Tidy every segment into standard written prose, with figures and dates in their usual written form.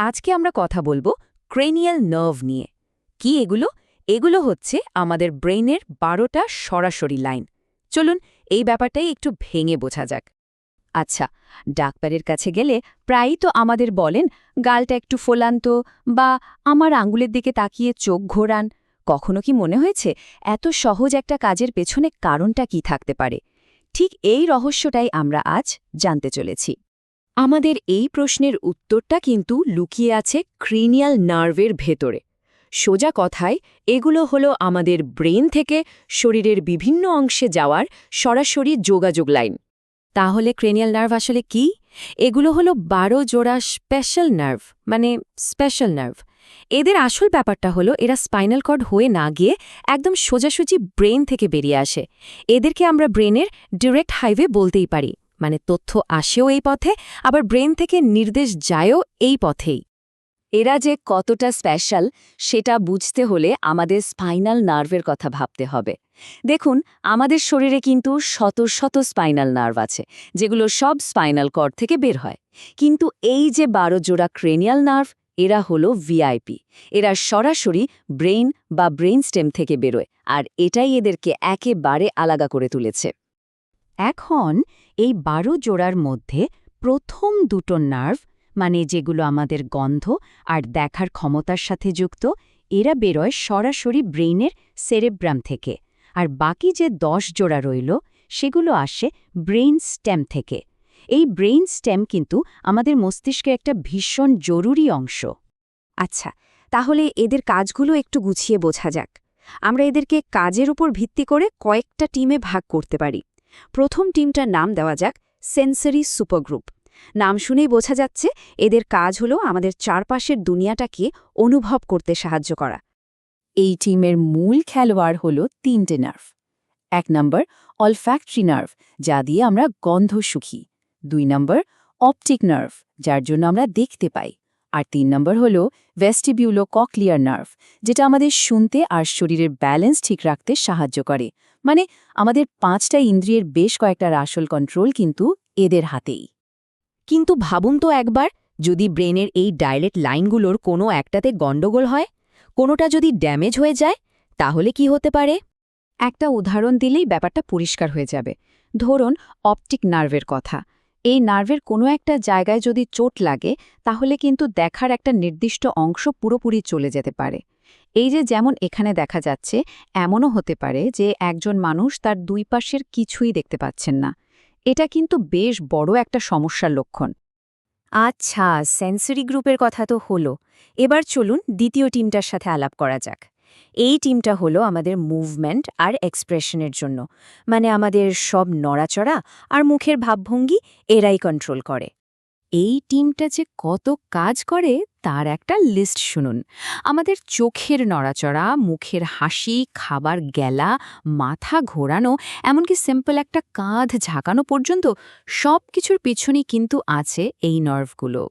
আজকে আমরা কথা বলবো ক্রেনিয়াল নার্ভ নিয়ে। কি এগুলো? এগুলো হচ্ছে আমাদের ব্রেইনের 12টা সরাসরি লাইন। চলুন এই ব্যাপারটাই একটু ভেঙে বোঝা যাক। আচ্ছা, ডাক্তারের কাছে গেলে প্রায়ই তো আমাদের বলেন গালটা একটু ফোলান তো, বা আমার আঙ্গুলের দিকে তাকিয়ে চোখ ঘোরান। কখনো কি মনে হয়েছে এত সহজ একটা কাজের পেছনে কারণটা কি থাকতে পারে? ঠিক এই রহস্যটাই আমরা আজ জানতে চলেছি। আমাদের এই প্রশ্নের উত্তরটা কিন্তু লুকিয়ে আছে ক্রেনিয়াল নার্ভের ভেতরে। সোজা কথায় এগুলো হলো আমাদের ব্রেন থেকে শরীরের বিভিন্ন অংশে যাওয়ার সরাসরি যোগাযোগ লাইন। তাহলে ক্রেনিয়াল নার্ভ আসলে কি? এগুলো হলো 12 জোড়া স্পেশাল নার্ভ, মানে স্পেশাল নার্ভ। এদের আসল ব্যাপারটা হলো এরা স্পাইনাল কর্ড হয়ে না গিয়ে একদম সোজাসুজি ব্রেন থেকে বেরিয়ে আসে। এদেরকে আমরা ব্রেনের ডিরেক্ট হাইওয়ে বলতেই পারি, মানে তথ্য আসেও এই পথে, আবার ব্রেন থেকে নির্দেশ যায়ও এই পথেই। এরা যে কতটা স্পেশাল সেটা বুঝতে হলে আমাদের স্পাইনাল নার্ভের কথা ভাবতে হবে। দেখুন, আমাদের শরীরে কিন্তু শত শত স্পাইনাল নার্ভ আছে, যেগুলো সব স্পাইনাল কর্ড থেকে বের হয়। কিন্তু এই যে 12 জোড়া ক্রেনিয়াল নার্ভ, এরা হলো ভিআইপি। এরা সরাসরি ব্রেইন বা ব্রেইন স্টেম থেকে বেরোয়, আর এটাই এদেরকে একেবারে আলাদা করে তুলেছে। এখন এই 12 জোড়ার মধ্যে প্রথম দুটো নার্ভ, মানে যেগুলো আমাদের গন্ধ আর দেখার ক্ষমতার সাথে যুক্ত, এরা বেরোয় সরাসরি ব্রেইনের সেরেব্রাম থেকে। আর বাকি যে 10 জোড়া রইল সেগুলো আসে ব্রেইন স্টেম থেকে। এই ব্রেইন স্টেম কিন্তু আমাদের মস্তিষ্কের একটা ভীষণ জরুরি অংশ। আচ্ছা, তাহলে এদের কাজগুলো একটু গুছিয়ে বোঝা যাক। আমরা এদেরকে কাজের উপর ভিত্তি করে কয়েকটা টিমে ভাগ করতে পারি। প্রথম টিমটার নাম দেওয়া যাক সেন্সরি সুপারগ্রুপ। নাম শুনেই বোঝা যাচ্ছে এদের কাজ হলো আমাদের চারপাশের দুনিয়াটাকে অনুভব করতে সাহায্য করা। এই টিমের মূল খেলোয়াড় হল 3টে নার্ভ। 1 নম্বর অলফ্যাক্টরি নার্ভ, যা দিয়ে আমরা গন্ধ শুকি। 2 নম্বর অপটিক নার্ভ, যার জন্য আমরা দেখতে পাই। আর 3 নম্বর হল ভেস্টিবিউলো ককলিয়ার নার্ভ, যেটা আমাদের শুনতে আর শরীরের ব্যালেন্স ঠিক রাখতে সাহায্য করে। মানে আমাদের 5টা ইন্দ্রিয়ের বেশ কয়েকটা আসল কন্ট্রোল কিন্তু এদের হাতেই। কিন্তু ভাবুন তো একবার, যদি ব্রেনের এই ডাইরেক্ট লাইনগুলোর কোনো একটাতে গণ্ডগোল হয়, কোনোটা যদি ড্যামেজ হয়ে যায়, তাহলে কি হতে পারে? একটা উদাহরণ দিলেই ব্যাপারটা পরিষ্কার হয়ে যাবে। ধরুন অপটিক নার্ভের কথা। এই নার্ভের কোনো একটা জায়গায় যদি চোট লাগে, তাহলে কিন্তু দেখার একটা নির্দিষ্ট অংশ পুরোপুরি চলে যেতে পারে। এই যে যেমন এখানে দেখা যাচ্ছে, এমনও হতে পারে যে একজন মানুষ তার দুই পাশের কিছুই দেখতে পাচ্ছেন না। এটা কিন্তু বেশ বড় একটা সমস্যার লক্ষণ। আচ্ছা, সেন্সরি গ্রুপের কথা তো হলো। এবার চলুন দ্বিতীয় টিমটার সাথে আলাপ করা যাক। এই টিমটা হলো আমাদের মুভমেন্ট আর এক্সপ্রেশনের জন্য, মানে আমাদের সব নড়াচড়া আর মুখের ভাবভঙ্গি এরাই কন্ট্রোল করে। এই টিমটা যে কত কাজ করে তার একটা লিস্ট শুনুন। আমাদের চোখের নড়াচড়া, মুখের হাসি, খাবার গেলা, মাথা ঘোরানো, এমনকি সিম্পল একটা কাঁধ ঝাঁকানো পর্যন্ত সব কিছুর পিছনেই কিন্তু আছে এই নার্ভগুলো।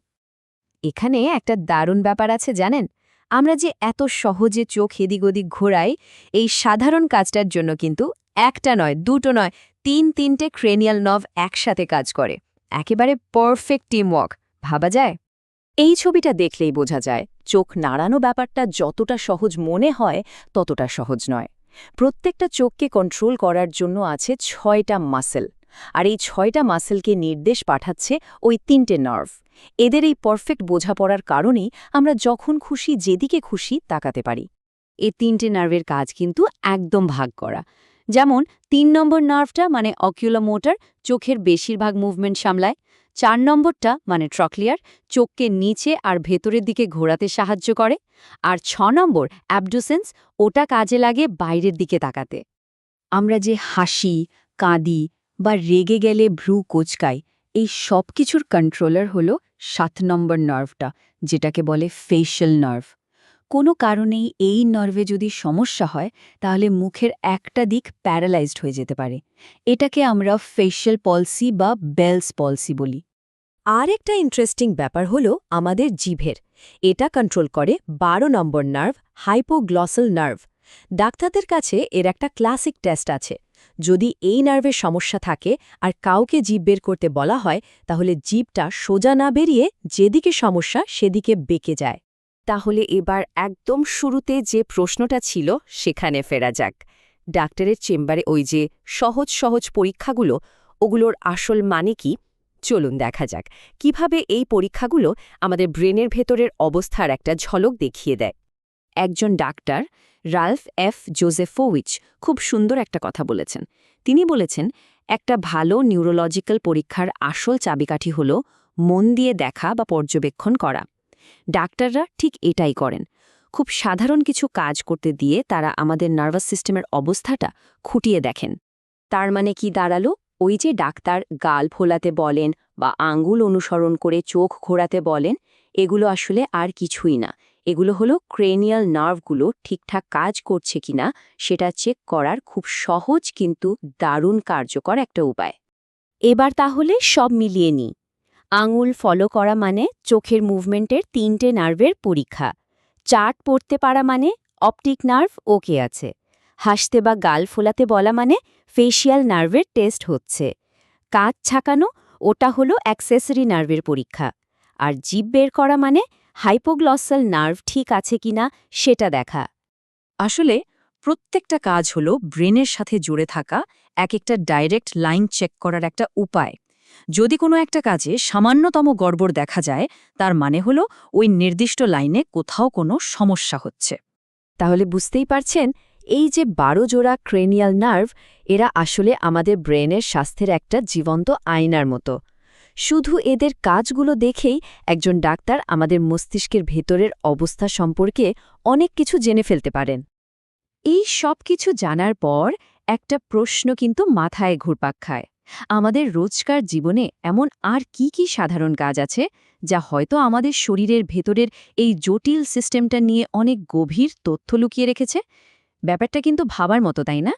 এখানে একটা দারুণ ব্যাপার আছে জানেন, আমরা যে এত সহজে চোখ এদিক ওদিক ঘোরাই, এই সাধারণ কাজটার জন্য কিন্তু একটা নয়, দুটো নয়, 3টে ক্রেনিয়াল নার্ভ একসাথে কাজ করে। একেবারে পারফেক্ট টিমওয়ার্ক, ভাবা যায়? এই ছবিটা দেখলেই বোঝা যায় চোখ নাড়ানো ব্যাপারটা যতটা সহজ মনে হয় ততটা সহজ নয়। প্রত্যেকটা চোখকে কন্ট্রোল করার জন্য আছে 6টা মাসেল, আর এই 6টা মাসেলকে নির্দেশ পাঠাচ্ছে ওই 3টে নার্ভ। এদের এই পারফেক্ট বোঝাপড়ার কারণেই আমরা যখন খুশি যেদিকে খুশি তাকাতে পারি। এই 3টে নার্ভের কাজ কিন্তু একদম ভাগ করা। যেমন 3 নম্বর নার্ভটা মানে অকিউলোমোটর চোখের বেশিরভাগ মুভমেন্ট সামলায়। 4 নম্বরটা মানে ট্রক্লিয়ার চোখকে নিচে আর ভেতরের দিকে ঘোরাতে সাহায্য করে। আর 6 নম্বর অ্যাবডুসেন্স, ওটা কাজে লাগে বাইরের দিকে তাকাতে। আমরা যে হাসি, কাঁদি বা রেগে গেলে ভ্রু কোঁচকাই, এই সব কিছুর কন্ট্রোলার হলো 7 নম্বর নার্ভটা, যেটাকে বলে ফেশিয়াল নার্ভ। কোনো কারণেই এই নার্ভে যদি সমস্যা হয়, তাহলে মুখের একটা দিক প্যারালাইজড হয়ে যেতে পারে। এটাকে আমরা ফেশিয়াল পলসি বা বেলস পলসি বলি। আর একটা ইন্টারেস্টিং ব্যাপার হলো আমাদের জিভের। এটা কন্ট্রোল করে 12 নম্বর নার্ভ, হাইপোগ্লসাল নার্ভ। ডাক্তারদের কাছে এর একটা ক্লাসিক টেস্ট আছে। যদি এই নার্ভের সমস্যা থাকে আর কাউকে জিভ বের করতে বলা হয় তাহলে জিভটা সোজা না বেরিয়ে যেদিকে সমস্যা সেদিকে বেঁকে যায়। তাহলে এবার একদম শুরুতে যে প্রশ্নটা ছিল সেখানে ফেরা যাক। ডাক্তারের চেম্বারে ওই যে সহজ সহজ পরীক্ষাগুলো, ওগুলোর আসল মানে কি? চলুন দেখা যাক কিভাবে এই পরীক্ষাগুলো আমাদের ব্রেনের ভেতরের অবস্থার একটা ঝলক দেখিয়ে দেয়। একজন ডাক্তার, রালফ এফ জোজেফোভিচ, খুব সুন্দর একটা কথা বলেছেন। তিনি বলেছেন, একটা ভালো নিউরোলজিক্যাল পরীক্ষার আসল চাবিকাঠি হল মন দিয়ে দেখা বা পর্যবেক্ষণ করা। ডাক্তাররা ঠিক এটাই করেন। খুব সাধারণ কিছু কাজ করতে দিয়ে তারা আমাদের নার্ভাস সিস্টেমের অবস্থাটা খুঁটিয়ে দেখেন। তার মানে কি দাঁড়ালো? ওই যে ডাক্তার গাল ফোলাতে বলেন বা আঙ্গুল অনুসরণ করে চোখ ঘোরাতে বলেন, এগুলো আসলে আর কিছুই না। এগুলো হলো ক্রেনিয়াল নার্ভগুলো ঠিকঠাক কাজ করছে কিনা সেটা চেক করার খুব সহজ কিন্তু দারুণ কার্যকর একটা উপায়। এবার তাহলে সব মিলিয়ে নিই। আঙুল ফলো করা মানে চোখের মুভমেন্টের 3টে নার্ভের পরীক্ষা। চার্ট পড়তে পারা মানে অপটিক নার্ভ ওকে আছে। হাসতে বা গাল ফোলাতে বলা মানে ফেশিয়াল নার্ভের টেস্ট হচ্ছে। কাঁচ ছাকানো, ওটা হলো অ্যাক্সেসরি নার্ভের পরীক্ষা। আর জিভ বের করা মানে হাইপোগ্লসাল নার্ভ ঠিক আছে কিনা সেটা দেখা। আসলে প্রত্যেকটা কাজ হলো ব্রেনের সাথে জুড়ে থাকা একটা ডাইরেক্ট লাইন চেক করার একটা উপায়। যদি কোনো একটা কাজে সামান্যতম গড়বড় দেখা যায়, তার মানে হলো ওই নির্দিষ্ট লাইনে কোথাও কোনো সমস্যা হচ্ছে। তাহলে বুঝতেই পারছেন, এই যে 12 জোড়া ক্রেনিয়াল নার্ভ, এরা আসলে আমাদের ব্রেনের স্বাস্থ্যের একটা জীবন্ত আয়নার মতো। শুধু এদের কাজগুলো দেখেই একজন ডাক্তার আমাদের মস্তিষ্কের ভেতরের অবস্থা সম্পর্কে অনেক কিছু জেনে ফেলতে পারেন। এই সব কিছু জানার পর একটা প্রশ্ন কিন্তু মাথায় ঘুরপাক খায়। আমাদের রোজকার জীবনে এমন আর কি কি সাধারণ কাজ আছে যা হয়তো আমাদের শরীরের ভেতরের এই জটিল সিস্টেমটা নিয়ে অনেক গভীর তথ্য লুকিয়ে রেখেছে? ব্যাপারটা কিন্তু ভাবার মতো, তাই না?